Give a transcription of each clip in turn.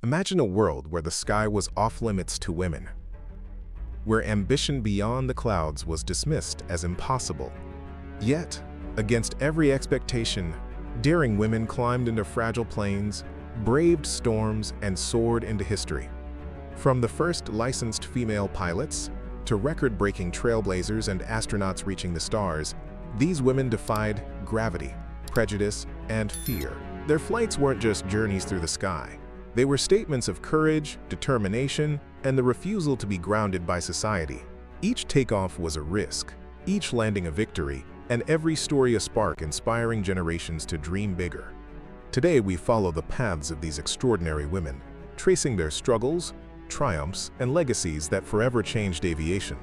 Imagine a world where the sky was off-limits to women, where ambition beyond the clouds was dismissed as impossible. Yet, against every expectation, daring women climbed into fragile planes, braved storms, and soared into history. From the first licensed female pilots to record-breaking trailblazers and astronauts reaching the stars, these women defied gravity, prejudice, and fear. Their flights weren't just journeys through the sky. They were statements of courage, determination, and the refusal to be grounded by society. Each takeoff was a risk, each landing a victory, and every story a spark inspiring generations to dream bigger. Today we follow the paths of these extraordinary women, tracing their struggles, triumphs, and legacies that forever changed aviation.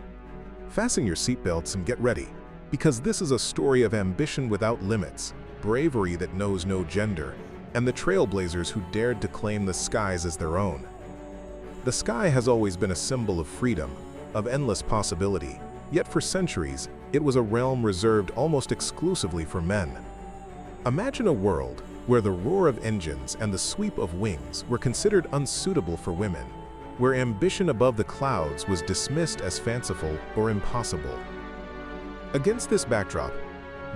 Fasten your seatbelts and get ready, because this is a story of ambition without limits, bravery that knows no gender, and the trailblazers who dared to claim the skies as their own. The sky has always been a symbol of freedom, of endless possibility, yet for centuries, it was a realm reserved almost exclusively for men. Imagine a world where the roar of engines and the sweep of wings were considered unsuitable for women, where ambition above the clouds was dismissed as fanciful or impossible. Against this backdrop,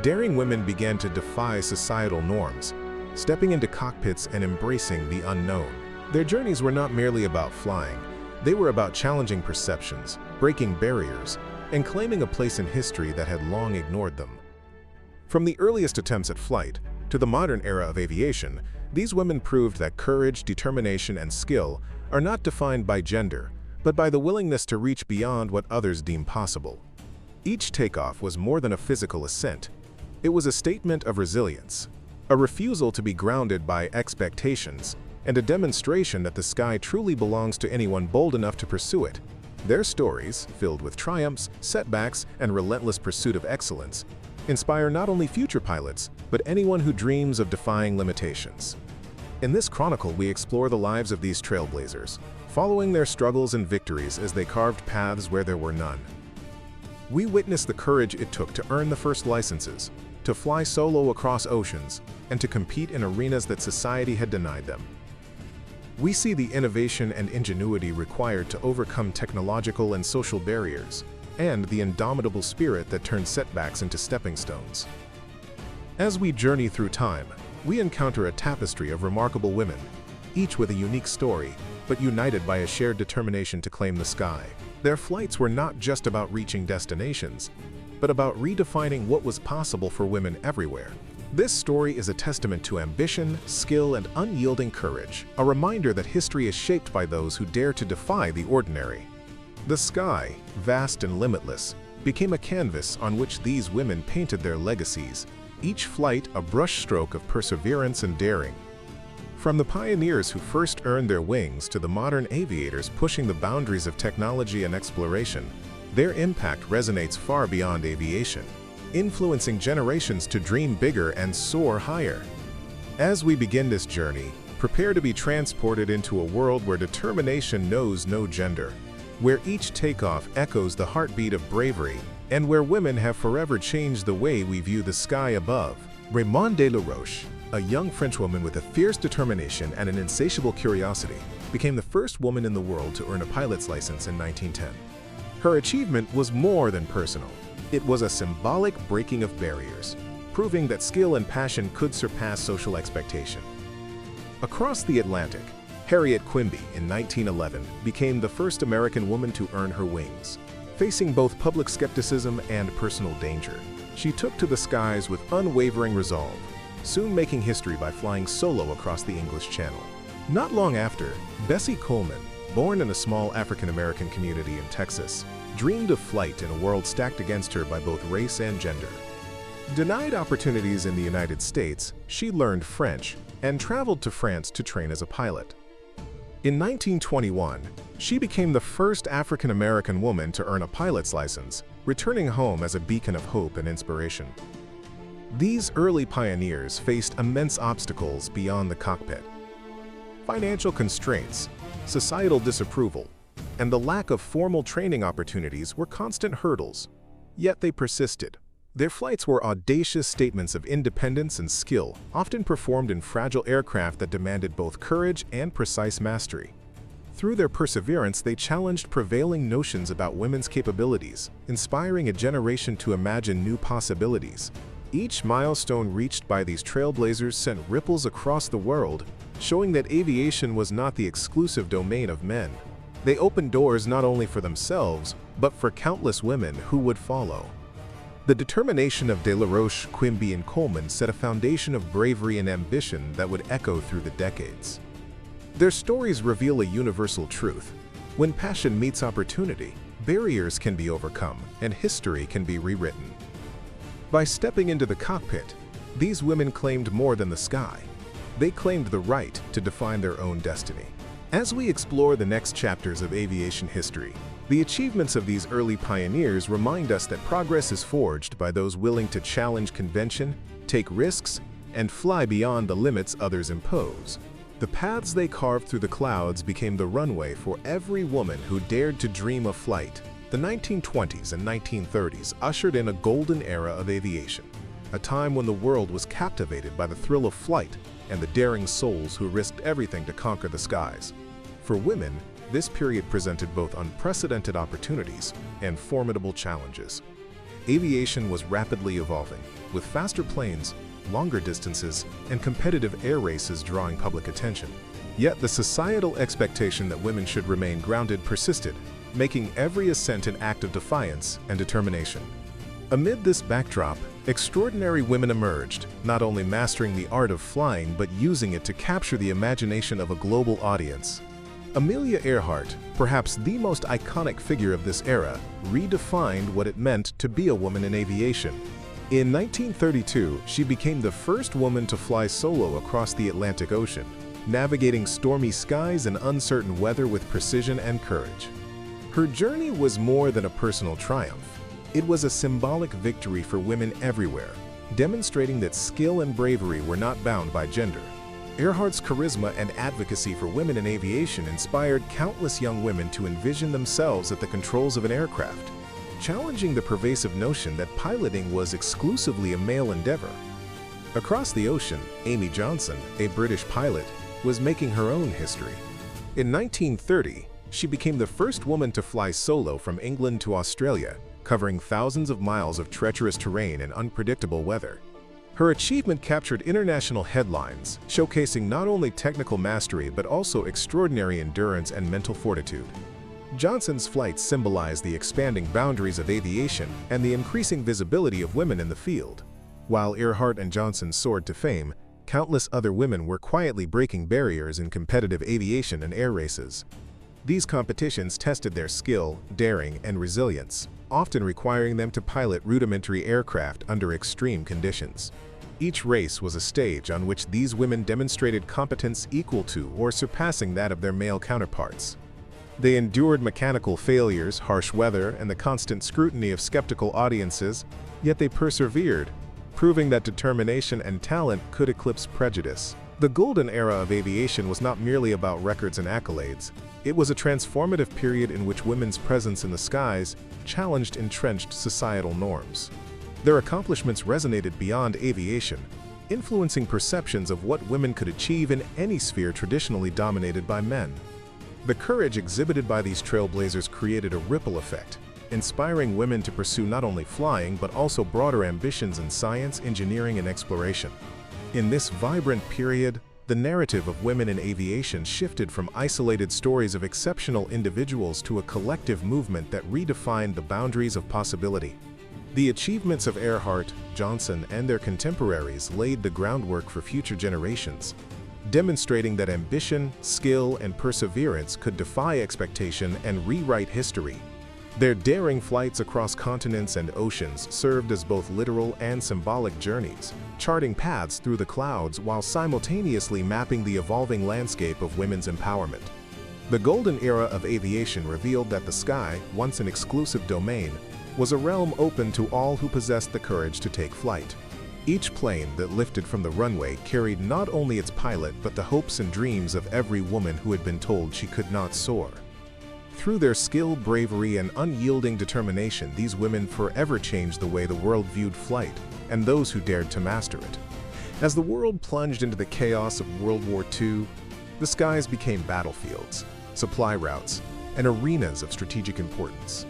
daring women began to defy societal norms, stepping into cockpits and embracing the unknown. Their journeys were not merely about flying, they were about challenging perceptions, breaking barriers, and claiming a place in history that had long ignored them. From the earliest attempts at flight to the modern era of aviation, these women proved that courage, determination, and skill are not defined by gender, but by the willingness to reach beyond what others deem possible. Each takeoff was more than a physical ascent. It was a statement of resilience, a refusal to be grounded by expectations, and a demonstration that the sky truly belongs to anyone bold enough to pursue it. Their stories, filled with triumphs, setbacks, and relentless pursuit of excellence, inspire not only future pilots, but anyone who dreams of defying limitations. In this chronicle, we explore the lives of these trailblazers, following their struggles and victories as they carved paths where there were none. We witness the courage it took to earn the first licenses, to fly solo across oceans, and to compete in arenas that society had denied them. We see the innovation and ingenuity required to overcome technological and social barriers, and the indomitable spirit that turned setbacks into stepping stones. As we journey through time, we encounter a tapestry of remarkable women, each with a unique story, but united by a shared determination to claim the sky. Their flights were not just about reaching destinations, but about redefining what was possible for women everywhere. This story is a testament to ambition, skill, and unyielding courage, a reminder that history is shaped by those who dare to defy the ordinary. The sky, vast and limitless, became a canvas on which these women painted their legacies, each flight a brushstroke of perseverance and daring. From the pioneers who first earned their wings to the modern aviators pushing the boundaries of technology and exploration, their impact resonates far beyond aviation, influencing generations to dream bigger and soar higher. As we begin this journey, prepare to be transported into a world where determination knows no gender, where each takeoff echoes the heartbeat of bravery, and where women have forever changed the way we view the sky above. Raymonde de la Roche, a young Frenchwoman with a fierce determination and an insatiable curiosity, became the first woman in the world to earn a pilot's license in 1910. Her achievement was more than personal. It was a symbolic breaking of barriers, proving that skill and passion could surpass social expectation. Across the Atlantic, Harriet Quimby in 1911 became the first American woman to earn her wings. Facing both public skepticism and personal danger, she took to the skies with unwavering resolve, soon making history by flying solo across the English Channel. Not long after, Bessie Coleman, born in a small African-American community in Texas, dreamed of flight in a world stacked against her by both race and gender. Denied opportunities in the United States, she learned French and traveled to France to train as a pilot. In 1921, she became the first African-American woman to earn a pilot's license, returning home as a beacon of hope and inspiration. These early pioneers faced immense obstacles beyond the cockpit. Financial constraints, societal disapproval, and the lack of formal training opportunities were constant hurdles, yet they persisted. Their flights were audacious statements of independence and skill, often performed in fragile aircraft that demanded both courage and precise mastery. Through their perseverance, they challenged prevailing notions about women's capabilities, inspiring a generation to imagine new possibilities. Each milestone reached by these trailblazers sent ripples across the world, showing that aviation was not the exclusive domain of men. They opened doors not only for themselves, but for countless women who would follow. The determination of De La Roche, Quimby, and Coleman set a foundation of bravery and ambition that would echo through the decades. Their stories reveal a universal truth. When passion meets opportunity, barriers can be overcome and history can be rewritten. By stepping into the cockpit, these women claimed more than the sky. They claimed the right to define their own destiny. As we explore the next chapters of aviation history, the achievements of these early pioneers remind us that progress is forged by those willing to challenge convention, take risks, and fly beyond the limits others impose. The paths they carved through the clouds became the runway for every woman who dared to dream of flight. The 1920s and 1930s ushered in a golden era of aviation, a time when the world was captivated by the thrill of flight and the daring souls who risked everything to conquer the skies. For women, this period presented both unprecedented opportunities and formidable challenges. Aviation was rapidly evolving, with faster planes, longer distances, and competitive air races drawing public attention. Yet the societal expectation that women should remain grounded persisted, making every ascent an act of defiance and determination. Amid this backdrop, extraordinary women emerged, not only mastering the art of flying but using it to capture the imagination of a global audience. Amelia Earhart, perhaps the most iconic figure of this era, redefined what it meant to be a woman in aviation. In 1932, she became the first woman to fly solo across the Atlantic Ocean, navigating stormy skies and uncertain weather with precision and courage. Her journey was more than a personal triumph. It was a symbolic victory for women everywhere, demonstrating that skill and bravery were not bound by gender. Earhart's charisma and advocacy for women in aviation inspired countless young women to envision themselves at the controls of an aircraft, challenging the pervasive notion that piloting was exclusively a male endeavor. Across the ocean, Amy Johnson, a British pilot, was making her own history. In 1930, she became the first woman to fly solo from England to Australia, covering thousands of miles of treacherous terrain and unpredictable weather. Her achievement captured international headlines, showcasing not only technical mastery but also extraordinary endurance and mental fortitude. Johnson's flights symbolized the expanding boundaries of aviation and the increasing visibility of women in the field. While Earhart and Johnson soared to fame, countless other women were quietly breaking barriers in competitive aviation and air races. These competitions tested their skill, daring, and resilience, often requiring them to pilot rudimentary aircraft under extreme conditions. Each race was a stage on which these women demonstrated competence equal to or surpassing that of their male counterparts. They endured mechanical failures, harsh weather, and the constant scrutiny of skeptical audiences, yet they persevered, proving that determination and talent could eclipse prejudice. The golden era of aviation was not merely about records and accolades. It was a transformative period in which women's presence in the skies challenged entrenched societal norms. Their accomplishments resonated beyond aviation, influencing perceptions of what women could achieve in any sphere traditionally dominated by men. The courage exhibited by these trailblazers created a ripple effect, inspiring women to pursue not only flying but also broader ambitions in science, engineering, and exploration. In this vibrant period, the narrative of women in aviation shifted from isolated stories of exceptional individuals to a collective movement that redefined the boundaries of possibility. The achievements of Earhart, Johnson, and their contemporaries laid the groundwork for future generations, demonstrating that ambition, skill, and perseverance could defy expectation and rewrite history. Their daring flights across continents and oceans served as both literal and symbolic journeys, charting paths through the clouds while simultaneously mapping the evolving landscape of women's empowerment. The golden era of aviation revealed that the sky, once an exclusive domain, was a realm open to all who possessed the courage to take flight. Each plane that lifted from the runway carried not only its pilot but the hopes and dreams of every woman who had been told she could not soar. Through their skill, bravery, and unyielding determination, these women forever changed the way the world viewed flight and those who dared to master it. As the world plunged into the chaos of World War II, the skies became battlefields, supply routes, and arenas of strategic importance.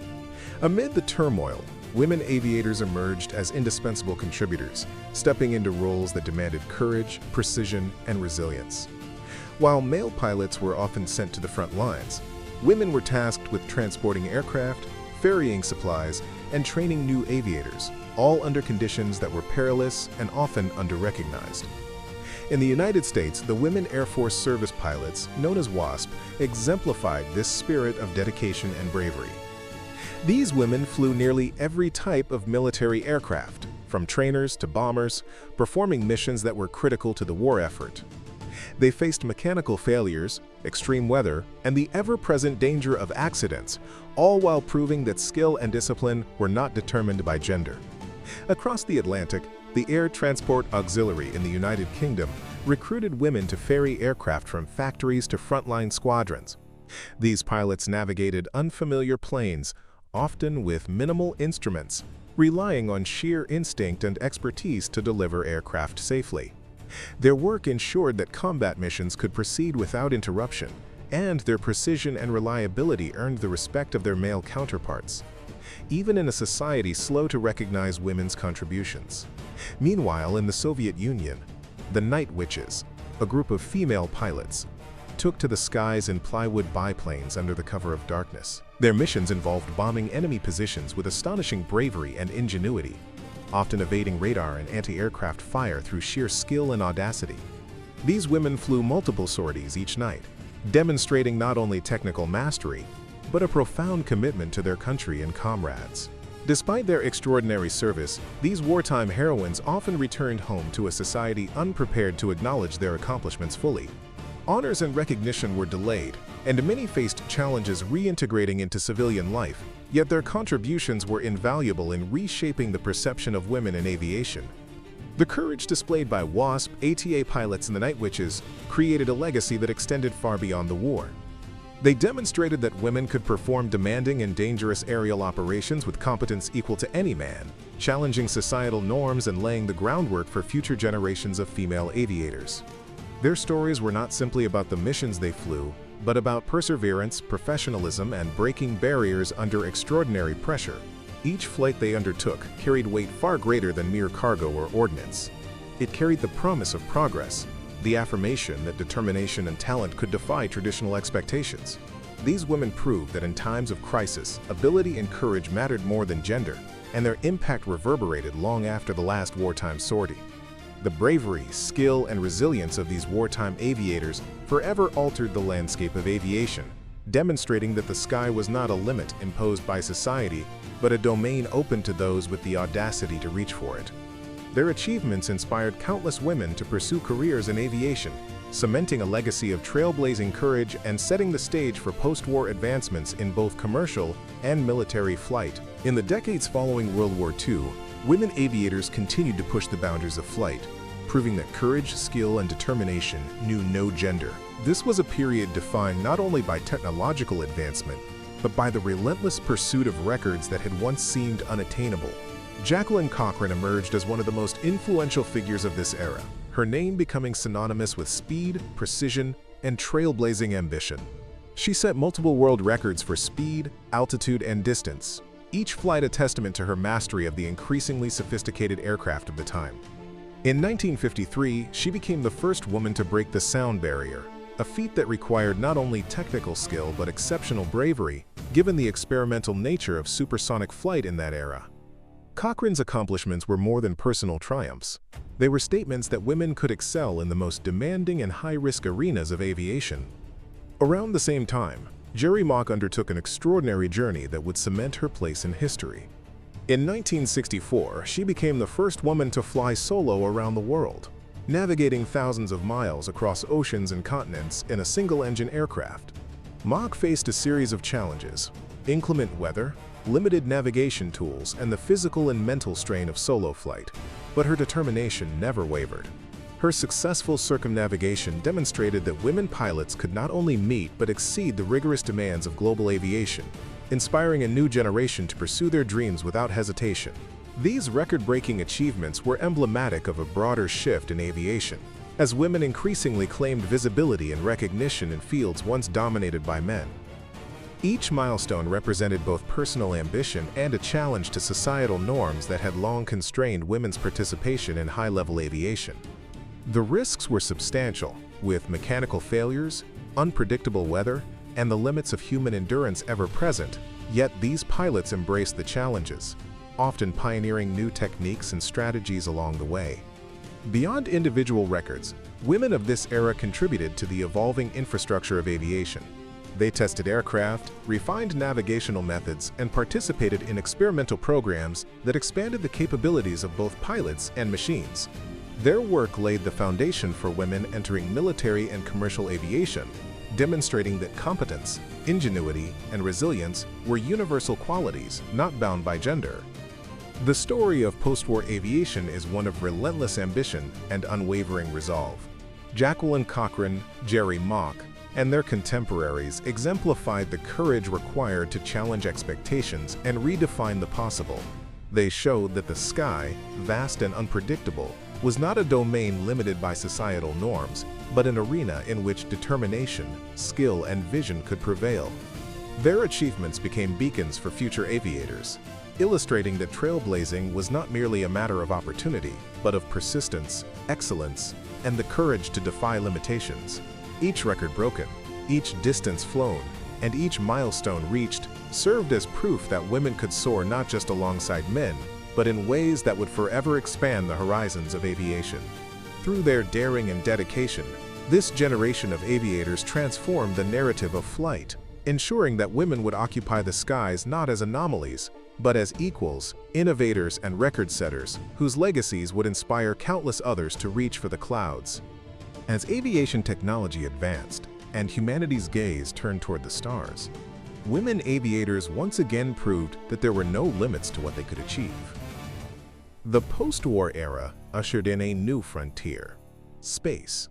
Amid the turmoil, women aviators emerged as indispensable contributors, stepping into roles that demanded courage, precision, and resilience. While male pilots were often sent to the front lines, women were tasked with transporting aircraft, ferrying supplies, and training new aviators, all under conditions that were perilous and often under-recognized. In the United States, the Women Air Force Service pilots, known as WASP, exemplified this spirit of dedication and bravery. These women flew nearly every type of military aircraft, from trainers to bombers, performing missions that were critical to the war effort. They faced mechanical failures, extreme weather, and the ever-present danger of accidents, all while proving that skill and discipline were not determined by gender. Across the Atlantic, the Air Transport Auxiliary in the United Kingdom recruited women to ferry aircraft from factories to frontline squadrons. These pilots navigated unfamiliar planes, often with minimal instruments, relying on sheer instinct and expertise to deliver aircraft safely. Their work ensured that combat missions could proceed without interruption, and their precision and reliability earned the respect of their male counterparts, even in a society slow to recognize women's contributions. Meanwhile, in the Soviet Union, the Night Witches, a group of female pilots, took to the skies in plywood biplanes under the cover of darkness. Their missions involved bombing enemy positions with astonishing bravery and ingenuity, often evading radar and anti-aircraft fire through sheer skill and audacity. These women flew multiple sorties each night, demonstrating not only technical mastery, but a profound commitment to their country and comrades. Despite their extraordinary service, these wartime heroines often returned home to a society unprepared to acknowledge their accomplishments fully. Honors and recognition were delayed, and many faced challenges reintegrating into civilian life, yet their contributions were invaluable in reshaping the perception of women in aviation. The courage displayed by WASP, ATA pilots and the Night Witches created a legacy that extended far beyond the war. They demonstrated that women could perform demanding and dangerous aerial operations with competence equal to any man, challenging societal norms and laying the groundwork for future generations of female aviators. Their stories were not simply about the missions they flew, but about perseverance, professionalism, and breaking barriers under extraordinary pressure. Each flight they undertook carried weight far greater than mere cargo or ordnance. It carried the promise of progress, the affirmation that determination and talent could defy traditional expectations. These women proved that in times of crisis, ability and courage mattered more than gender, and their impact reverberated long after the last wartime sortie. The bravery, skill, and resilience of these wartime aviators forever altered the landscape of aviation, demonstrating that the sky was not a limit imposed by society, but a domain open to those with the audacity to reach for it. Their achievements inspired countless women to pursue careers in aviation, cementing a legacy of trailblazing courage and setting the stage for post-war advancements in both commercial and military flight. In the decades following World War II, women aviators continued to push the boundaries of flight, proving that courage, skill, and determination knew no gender. This was a period defined not only by technological advancement, but by the relentless pursuit of records that had once seemed unattainable. Jacqueline Cochran emerged as one of the most influential figures of this era, her name becoming synonymous with speed, precision, and trailblazing ambition. She set multiple world records for speed, altitude, and distance, each flight a testament to her mastery of the increasingly sophisticated aircraft of the time. In 1953, she became the first woman to break the sound barrier, a feat that required not only technical skill but exceptional bravery, given the experimental nature of supersonic flight in that era. Cochran's accomplishments were more than personal triumphs. They were statements that women could excel in the most demanding and high-risk arenas of aviation. Around the same time, Jerry Mock undertook an extraordinary journey that would cement her place in history. In 1964, she became the first woman to fly solo around the world, navigating thousands of miles across oceans and continents in a single-engine aircraft. Mock faced a series of challenges: inclement weather, limited navigation tools, and the physical and mental strain of solo flight. But her determination never wavered. Her successful circumnavigation demonstrated that women pilots could not only meet but exceed the rigorous demands of global aviation, inspiring a new generation to pursue their dreams without hesitation. These record-breaking achievements were emblematic of a broader shift in aviation, as women increasingly claimed visibility and recognition in fields once dominated by men. Each milestone represented both personal ambition and a challenge to societal norms that had long constrained women's participation in high-level aviation. The risks were substantial, with mechanical failures, unpredictable weather, and the limits of human endurance ever present, yet these pilots embraced the challenges, often pioneering new techniques and strategies along the way. Beyond individual records, women of this era contributed to the evolving infrastructure of aviation. They tested aircraft, refined navigational methods, and participated in experimental programs that expanded the capabilities of both pilots and machines. Their work laid the foundation for women entering military and commercial aviation, demonstrating that competence, ingenuity, and resilience were universal qualities not bound by gender. The story of post-war aviation is one of relentless ambition and unwavering resolve. Jacqueline Cochran, Jerry Mock, and their contemporaries exemplified the courage required to challenge expectations and redefine the possible. They showed that the sky, vast and unpredictable, was not a domain limited by societal norms, but an arena in which determination, skill, and vision could prevail. Their achievements became beacons for future aviators, illustrating that trailblazing was not merely a matter of opportunity, but of persistence, excellence, and the courage to defy limitations. Each record broken, each distance flown, and each milestone reached served as proof that women could soar not just alongside men, but in ways that would forever expand the horizons of aviation. Through their daring and dedication, this generation of aviators transformed the narrative of flight, ensuring that women would occupy the skies not as anomalies, but as equals, innovators, and record-setters, whose legacies would inspire countless others to reach for the clouds. As aviation technology advanced, and humanity's gaze turned toward the stars, women aviators once again proved that there were no limits to what they could achieve. The post-war era ushered in a new frontier: space.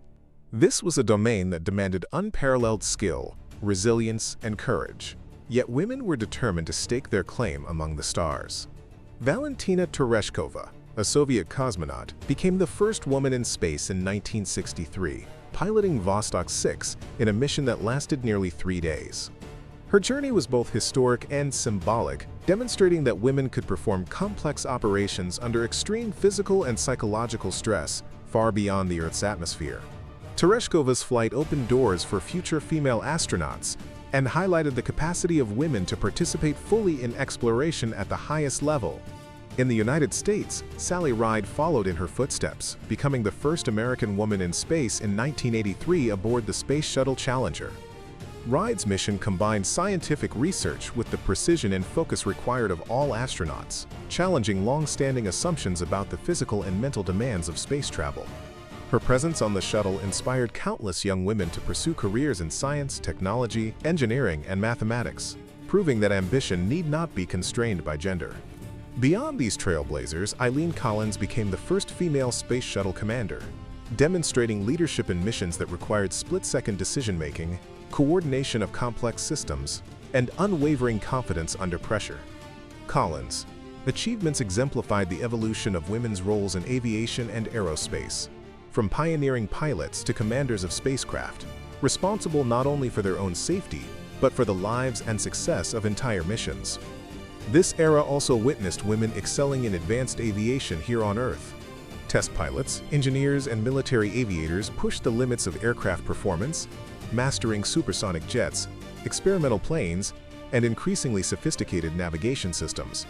This was a domain that demanded unparalleled skill, resilience, and courage. Yet women were determined to stake their claim among the stars. Valentina Tereshkova, a Soviet cosmonaut, became the first woman in space in 1963, piloting Vostok 6 in a mission that lasted nearly 3 days. Her journey was both historic and symbolic, demonstrating that women could perform complex operations under extreme physical and psychological stress far beyond the Earth's atmosphere. Tereshkova's flight opened doors for future female astronauts and highlighted the capacity of women to participate fully in exploration at the highest level. In the United States, Sally Ride followed in her footsteps, becoming the first American woman in space in 1983 aboard the Space Shuttle Challenger. Ride's mission combined scientific research with the precision and focus required of all astronauts, challenging long-standing assumptions about the physical and mental demands of space travel. Her presence on the shuttle inspired countless young women to pursue careers in science, technology, engineering, and mathematics, proving that ambition need not be constrained by gender. Beyond these trailblazers, Eileen Collins became the first female space shuttle commander, demonstrating leadership in missions that required split-second decision-making, coordination of complex systems, and unwavering confidence under pressure. Collins' achievements exemplified the evolution of women's roles in aviation and aerospace, from pioneering pilots to commanders of spacecraft, responsible not only for their own safety, but for the lives and success of entire missions. This era also witnessed women excelling in advanced aviation here on Earth. Test pilots, engineers, and military aviators pushed the limits of aircraft performance, mastering supersonic jets, experimental planes, and increasingly sophisticated navigation systems.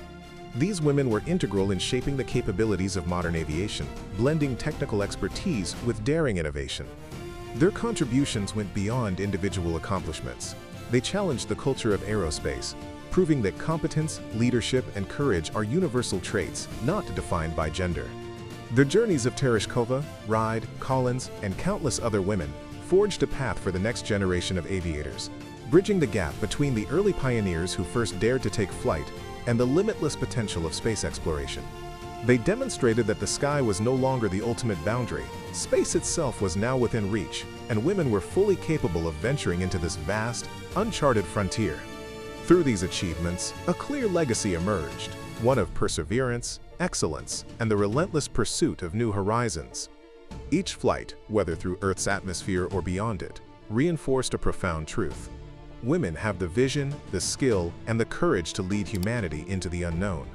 These women were integral in shaping the capabilities of modern aviation, blending technical expertise with daring innovation. Their contributions went beyond individual accomplishments. They challenged the culture of aerospace, proving that competence, leadership, and courage are universal traits, not defined by gender. The journeys of Tereshkova, Ride, Collins, and countless other women forged a path for the next generation of aviators, bridging the gap between the early pioneers who first dared to take flight and the limitless potential of space exploration. They demonstrated that the sky was no longer the ultimate boundary. Space itself was now within reach, and women were fully capable of venturing into this vast, uncharted frontier. Through these achievements, a clear legacy emerged, one of perseverance, excellence, and the relentless pursuit of new horizons. Each flight, whether through Earth's atmosphere or beyond it, reinforced a profound truth. Women have the vision, the skill, and the courage to lead humanity into the unknown.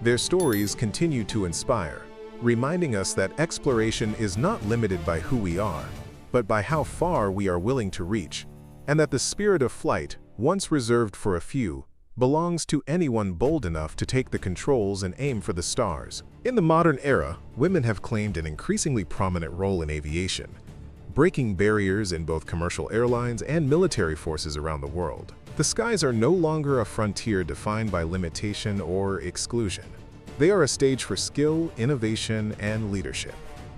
Their stories continue to inspire, reminding us that exploration is not limited by who we are, but by how far we are willing to reach, and that the spirit of flight, once reserved for a few, belongs to anyone bold enough to take the controls and aim for the stars. In the modern era, women have claimed an increasingly prominent role in aviation, breaking barriers in both commercial airlines and military forces around the world. The skies are no longer a frontier defined by limitation or exclusion. They are a stage for skill, innovation, and leadership.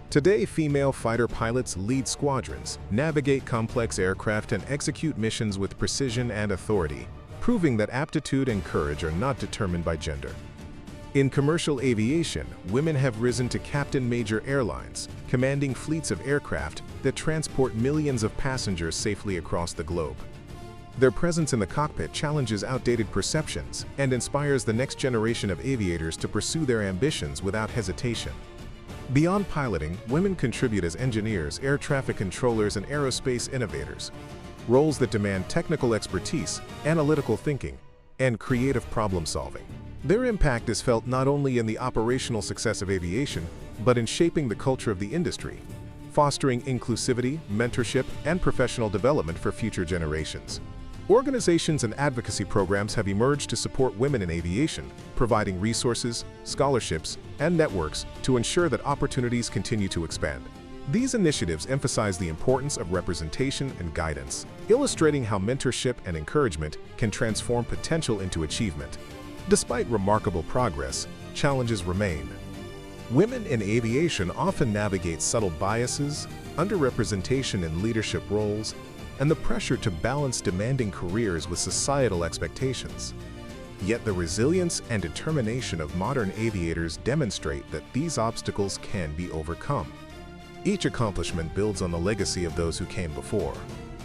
Today, female fighter pilots lead squadrons, navigate complex aircraft, and execute missions with precision and authority, proving that aptitude and courage are not determined by gender. In commercial aviation, women have risen to captain major airlines, commanding fleets of aircraft that transport millions of passengers safely across the globe. Their presence in the cockpit challenges outdated perceptions and inspires the next generation of aviators to pursue their ambitions without hesitation. Beyond piloting, women contribute as engineers, air traffic controllers, and aerospace innovators, roles that demand technical expertise, analytical thinking, and creative problem-solving. Their impact is felt not only in the operational success of aviation, but in shaping the culture of the industry, fostering inclusivity, mentorship, and professional development for future generations. Organizations and advocacy programs have emerged to support women in aviation, providing resources, scholarships, and networks to ensure that opportunities continue to expand. These initiatives emphasize the importance of representation and guidance, illustrating how mentorship and encouragement can transform potential into achievement. Despite remarkable progress, challenges remain. Women in aviation often navigate subtle biases, underrepresentation in leadership roles, and the pressure to balance demanding careers with societal expectations. Yet the resilience and determination of modern aviators demonstrate that these obstacles can be overcome. Each accomplishment builds on the legacy of those who came before.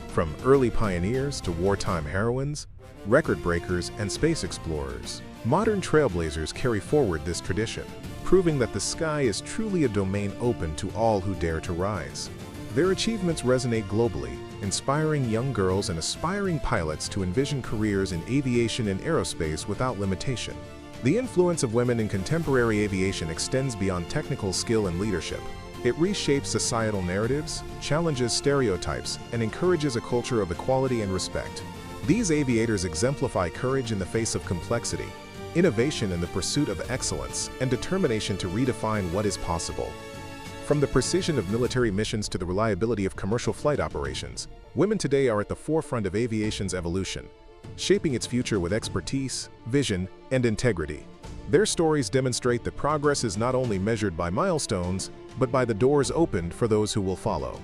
From early pioneers to wartime heroines, record breakers, and space explorers, modern trailblazers carry forward this tradition, proving that the sky is truly a domain open to all who dare to rise. Their achievements resonate globally, inspiring young girls and aspiring pilots to envision careers in aviation and aerospace without limitation. The influence of women in contemporary aviation extends beyond technical skill and leadership. It reshapes societal narratives, challenges stereotypes, and encourages a culture of equality and respect. These aviators exemplify courage in the face of complexity, innovation in the pursuit of excellence, and determination to redefine what is possible. From the precision of military missions to the reliability of commercial flight operations, women today are at the forefront of aviation's evolution, shaping its future with expertise, vision, and integrity. Their stories demonstrate that progress is not only measured by milestones, but by the doors opened for those who will follow.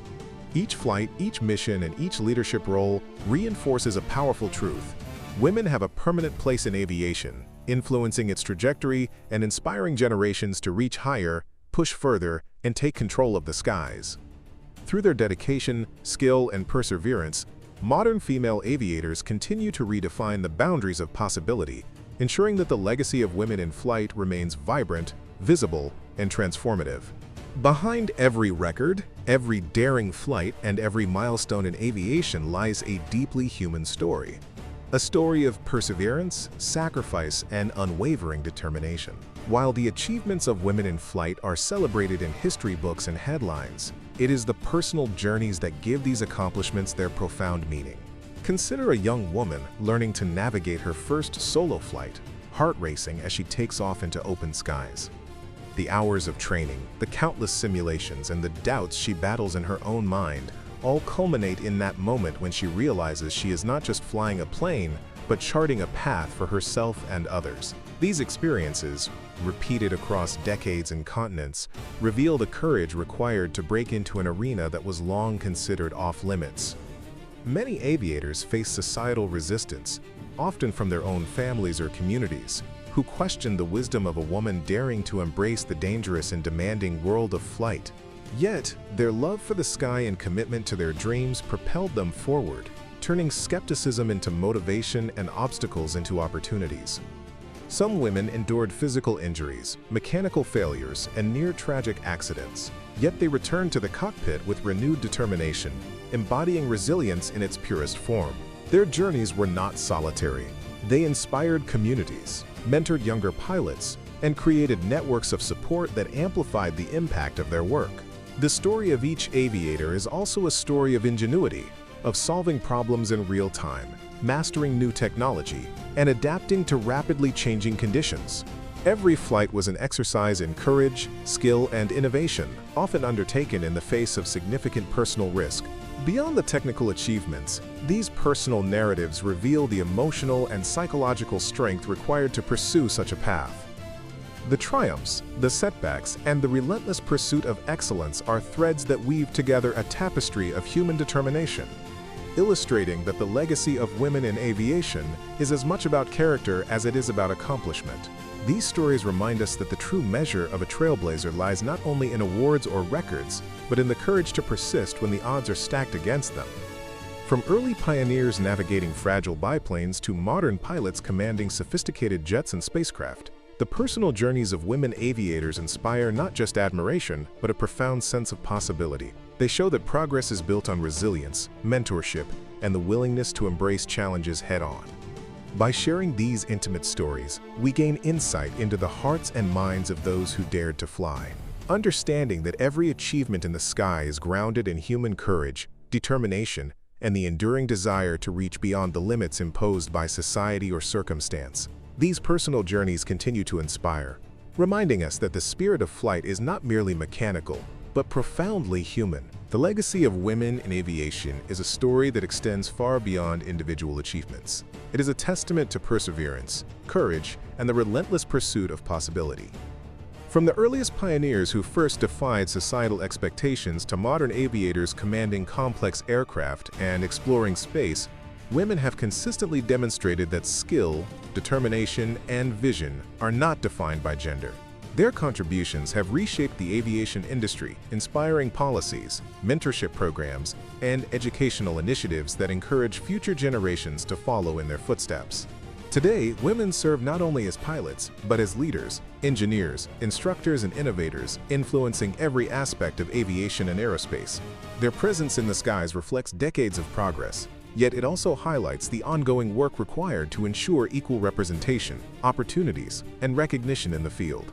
Each flight, each mission, and each leadership role reinforces a powerful truth. Women have a permanent place in aviation, influencing its trajectory and inspiring generations to reach higher, push further, and take control of the skies. Through their dedication, skill, and perseverance, modern female aviators continue to redefine the boundaries of possibility, ensuring that the legacy of women in flight remains vibrant, visible, and transformative. Behind every record, every daring flight, and every milestone in aviation lies a deeply human story. A story of perseverance, sacrifice, and unwavering determination. While the achievements of women in flight are celebrated in history books and headlines, it is the personal journeys that give these accomplishments their profound meaning. Consider a young woman learning to navigate her first solo flight, heart racing as she takes off into open skies. The hours of training, the countless simulations, and the doubts she battles in her own mind all culminate in that moment when she realizes she is not just flying a plane, but charting a path for herself and others. These experiences, repeated across decades and continents, reveal the courage required to break into an arena that was long considered off-limits. Many aviators face societal resistance, often from their own families or communities, who questioned the wisdom of a woman daring to embrace the dangerous and demanding world of flight. Yet, their love for the sky and commitment to their dreams propelled them forward, turning skepticism into motivation and obstacles into opportunities. Some women endured physical injuries, mechanical failures, and near-tragic accidents, yet they returned to the cockpit with renewed determination, embodying resilience in its purest form. Their journeys were not solitary. They inspired communities, mentored younger pilots, and created networks of support that amplified the impact of their work. The story of each aviator is also a story of ingenuity, of solving problems in real time, mastering new technology, and adapting to rapidly changing conditions. Every flight was an exercise in courage, skill, and innovation, often undertaken in the face of significant personal risk. Beyond the technical achievements, these personal narratives reveal the emotional and psychological strength required to pursue such a path. The triumphs, the setbacks, and the relentless pursuit of excellence are threads that weave together a tapestry of human determination, illustrating that the legacy of women in aviation is as much about character as it is about accomplishment. These stories remind us that the true measure of a trailblazer lies not only in awards or records, but in the courage to persist when the odds are stacked against them. From early pioneers navigating fragile biplanes to modern pilots commanding sophisticated jets and spacecraft, the personal journeys of women aviators inspire not just admiration, but a profound sense of possibility. They show that progress is built on resilience, mentorship, and the willingness to embrace challenges head-on. By sharing these intimate stories, we gain insight into the hearts and minds of those who dared to fly. Understanding that every achievement in the sky is grounded in human courage, determination, and the enduring desire to reach beyond the limits imposed by society or circumstance. These personal journeys continue to inspire, reminding us that the spirit of flight is not merely mechanical, but profoundly human. The legacy of women in aviation is a story that extends far beyond individual achievements. It is a testament to perseverance, courage, and the relentless pursuit of possibility. From the earliest pioneers who first defied societal expectations to modern aviators commanding complex aircraft and exploring space, women have consistently demonstrated that skill, determination, and vision are not defined by gender. Their contributions have reshaped the aviation industry, inspiring policies, mentorship programs, and educational initiatives that encourage future generations to follow in their footsteps. Today, women serve not only as pilots, but as leaders, engineers, instructors, and innovators, influencing every aspect of aviation and aerospace. Their presence in the skies reflects decades of progress, yet it also highlights the ongoing work required to ensure equal representation, opportunities, and recognition in the field.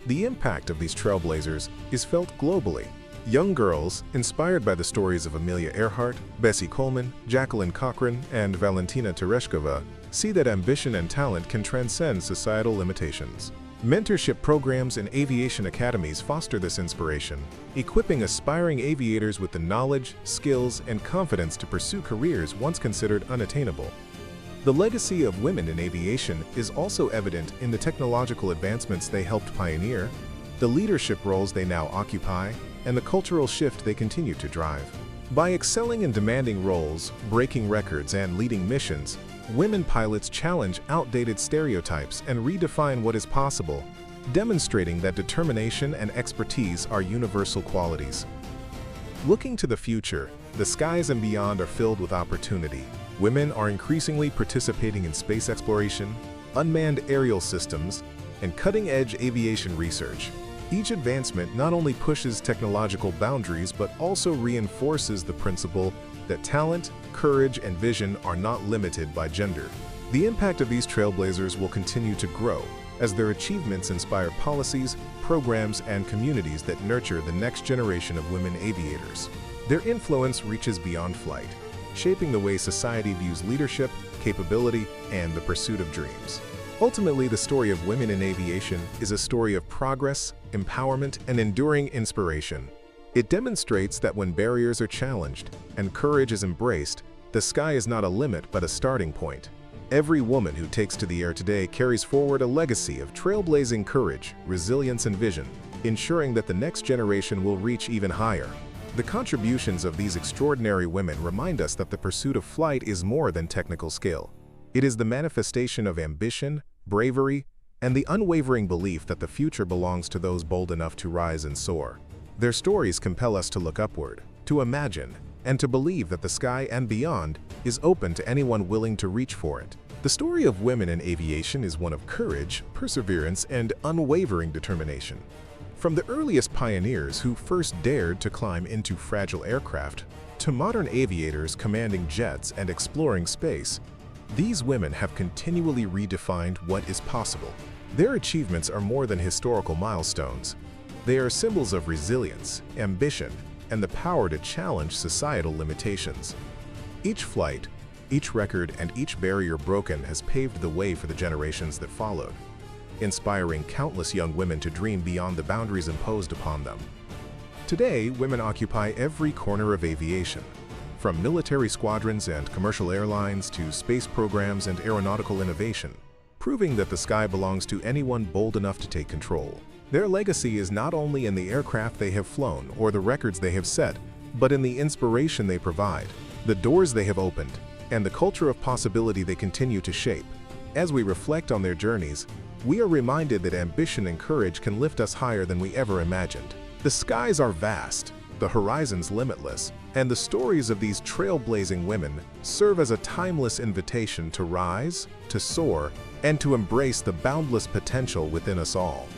The impact of these trailblazers is felt globally. Young girls, inspired by the stories of Amelia Earhart, Bessie Coleman, Jacqueline Cochran, and Valentina Tereshkova, see that ambition and talent can transcend societal limitations. Mentorship programs and aviation academies foster this inspiration, equipping aspiring aviators with the knowledge, skills, and confidence to pursue careers once considered unattainable. The legacy of women in aviation is also evident in the technological advancements they helped pioneer, the leadership roles they now occupy, and the cultural shift they continue to drive. By excelling in demanding roles, breaking records, and leading missions, women pilots challenge outdated stereotypes and redefine what is possible, demonstrating that determination and expertise are universal qualities. Looking to the future, the skies and beyond are filled with opportunity. Women are increasingly participating in space exploration, unmanned aerial systems, and cutting-edge aviation research. Each advancement not only pushes technological boundaries but also reinforces the principle that talent, courage, and vision are not limited by gender. The impact of these trailblazers will continue to grow as their achievements inspire policies, programs, and communities that nurture the next generation of women aviators. Their influence reaches beyond flight, shaping the way society views leadership, capability, and the pursuit of dreams. Ultimately, the story of women in aviation is a story of progress, empowerment, and enduring inspiration. It demonstrates that when barriers are challenged and courage is embraced, the sky is not a limit but a starting point. Every woman who takes to the air today carries forward a legacy of trailblazing courage, resilience, and vision, ensuring that the next generation will reach even higher. The contributions of these extraordinary women remind us that the pursuit of flight is more than technical skill. It is the manifestation of ambition, bravery, and the unwavering belief that the future belongs to those bold enough to rise and soar. Their stories compel us to look upward, to imagine, and to believe that the sky and beyond is open to anyone willing to reach for it. The story of women in aviation is one of courage, perseverance, and unwavering determination. From the earliest pioneers who first dared to climb into fragile aircraft, to modern aviators commanding jets and exploring space, these women have continually redefined what is possible. Their achievements are more than historical milestones. They are symbols of resilience, ambition, and the power to challenge societal limitations. Each flight, each record, and each barrier broken has paved the way for the generations that followed, inspiring countless young women to dream beyond the boundaries imposed upon them. Today, women occupy every corner of aviation, from military squadrons and commercial airlines to space programs and aeronautical innovation, proving that the sky belongs to anyone bold enough to take control. Their legacy is not only in the aircraft they have flown or the records they have set, but in the inspiration they provide, the doors they have opened, and the culture of possibility they continue to shape. As we reflect on their journeys, we are reminded that ambition and courage can lift us higher than we ever imagined. The skies are vast, the horizons limitless, and the stories of these trailblazing women serve as a timeless invitation to rise, to soar, and to embrace the boundless potential within us all.